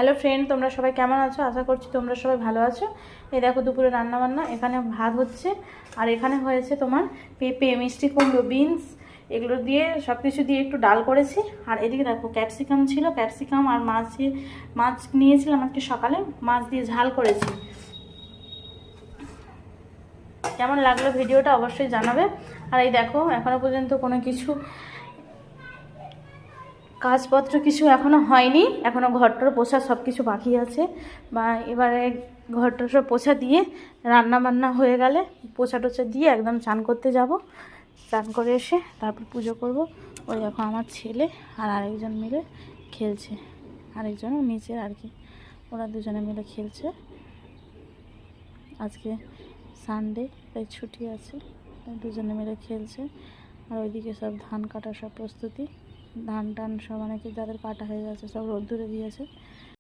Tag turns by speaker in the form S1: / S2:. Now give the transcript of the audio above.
S1: Hello friend, তোমরা সবাই কেমন আছো? আশা করছি তোমরা সবাই ভালো আছো। এই দেখো দুপুরে রান্নাবান্না, এখানে ভাত হচ্ছে আর এখানে হয়েছে তোমার পেঁপে, মিষ্টি কুমড়ো, বিনস, এগুলো দিয়ে সব কিছু দিয়ে একটু ডাল করেছি। আর এদিকে দেখো ক্যাপসিকাম ছিল, ক্যাপসিকাম আর মাছ নিয়েছিলাম আজকে সকালে, মাছ দিয়ে ঝাল করেছি। কেমন লাগলো ভিডিওটা অবশ্যই জানাবে। আর এই দেখো এখনো পর্যন্ত কোনো কিছু কাজপত্র কিছু এখনও হয়নি, এখনও ঘরটার পোছা সব কিছু বাকি আছে। বা এবারে ঘরটা সব পোছা দিয়ে রান্না বান্না হয়ে গেলে পোছা টোছা দিয়ে একদম চান করতে যাব। চান করে এসে তারপর পুজো করব। ওই দেখো আমার ছেলে আর আরেকজন মিলে খেলছে, আরেকজন নিচে আর কি, ওরা দুজনে মিলে খেলছে। আজকে সানডে তাই ছুটি আছে, তাই দুজনে মিলে খেলছে। আর ওইদিকে সব ধান কাটার সব প্রস্তুতি, ধান টান সব অনেকে যাদের কাটা হয়ে গেছে সব রোদ্দুরে দিয়েছে।